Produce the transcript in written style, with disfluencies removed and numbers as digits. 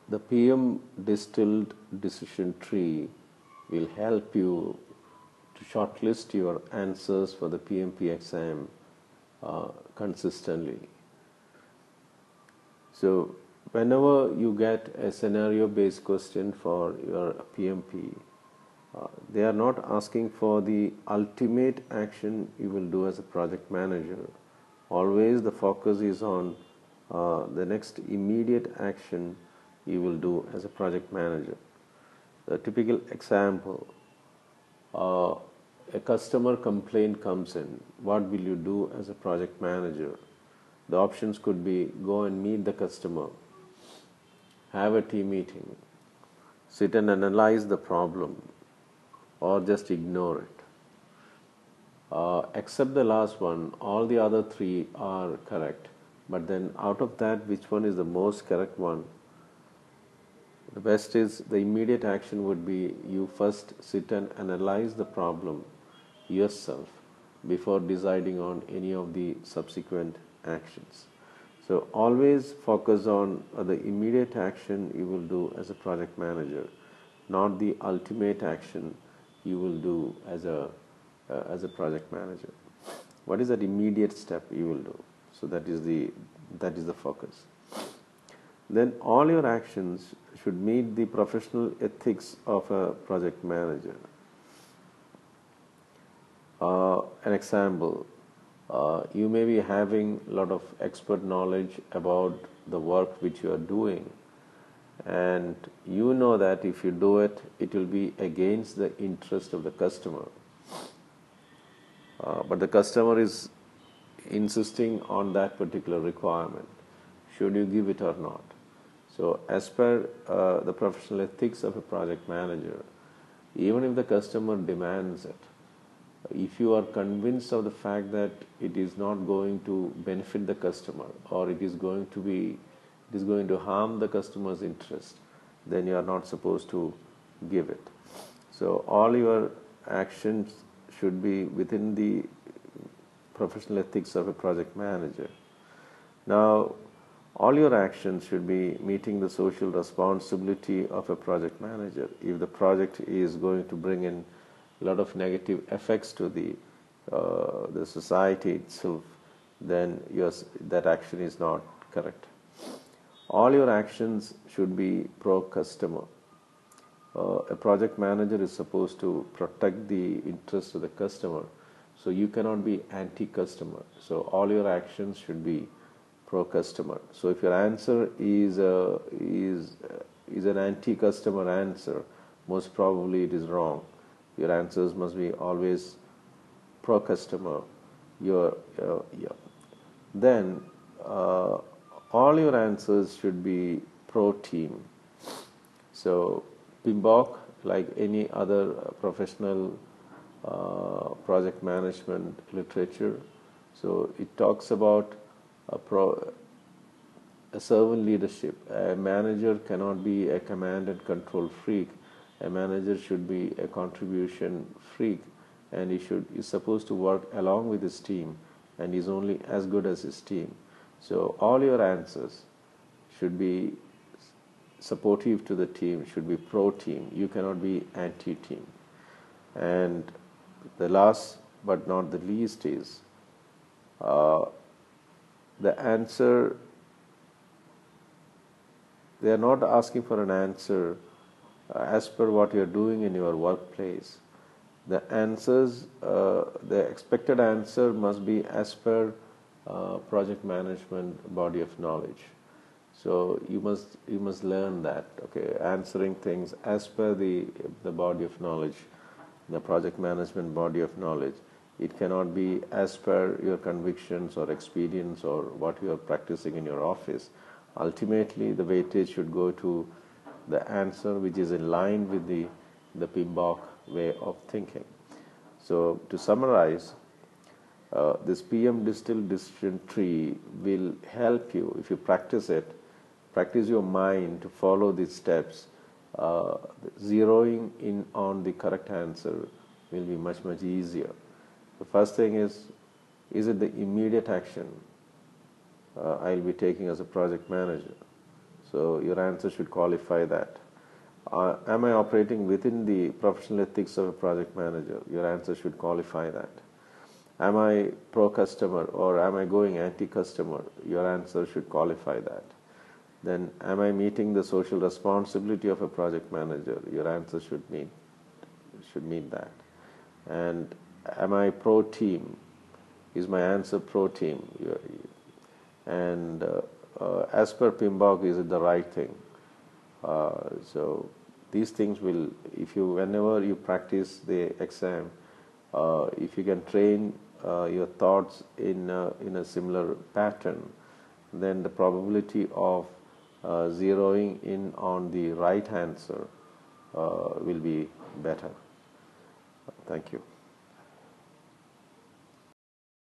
The PM distilled decision tree will help you to shortlist your answers for the PMP exam consistently. So, whenever you get a scenario based question for your PMP, they are not asking for the ultimate action you will do as a project manager. Always the focus is on the next immediate action you will do as a project manager. The typical example, uh, a customer complaint comes in. What will you do as a project manager? The options could be go and meet the customer, have a team meeting, sit and analyze the problem, or just ignore it. Except the last one, all the other three are correct. But then, out of that, which one is the most correct one? The best is the immediate action would be you first sit and analyze the problem yourself before deciding on any of the subsequent actions. So always focus on the immediate action you will do as a project manager, not the ultimate action you will do as a project manager. What is that immediate step you will do? So that is the focus. Then all your actions should meet the professional ethics of a project manager. An example, you may be having a lot of expert knowledge about the work which you are doing, and you know that if you do it, it will be against the interest of the customer. But the customer is insisting on that particular requirement. Should you give it or not? So, as per the professional ethics of a project manager, even if the customer demands it, if you are convinced of the fact that it is not going to benefit the customer, or it is going to harm the customer's interest, then you are not supposed to give it. So all your actions should be within the professional ethics of a project manager. Now, all your actions should be meeting the social responsibility of a project manager. If the project is going to bring in a lot of negative effects to the society itself, then that action is not correct. All your actions should be pro-customer. A project manager is supposed to protect the interests of the customer, so you cannot be anti-customer. So all your actions should be pro-customer. So if your answer is an anti-customer answer, most probably it is wrong. Your answers must be always pro-customer. Then all your answers should be pro-team. So PMBOK, like any other professional project management literature, so it talks about a servant leadership. A manager cannot be a command and control freak. A manager should be a contribution freak, and is supposed to work along with his team, and is only as good as his team. So all your answers should be supportive to the team, should be pro-team. You cannot be anti-team. And the last but not the least is the answer. They are not asking for an answer as per what you are doing in your workplace. The answers, the expected answer must be as per project management body of knowledge. So you must learn that. Okay, answering things as per the body of knowledge, the project management body of knowledge. It cannot be as per your convictions or experience or what you are practicing in your office. Ultimately, the weightage should go to the answer which is in line with the PMBOK way of thinking. So to summarize, this PM distilled decision tree will help you if you practice it. Practice your mind to follow these steps. Zeroing in on the correct answer will be much easier. The first thing is it the immediate action I'll be taking as a project manager? So your answer should qualify that. Am I operating within the professional ethics of a project manager? Your answer should qualify that. Am I pro-customer or am I going anti-customer? Your answer should qualify that. Then, am I meeting the social responsibility of a project manager? Your answer should meet that. And am I pro-team? Is my answer pro-team? And as per PMBOK, is it the right thing? So these things will, whenever you practice the exam, if you can train your thoughts in a similar pattern, then the probability of zeroing in on the right answer will be better. Thank you.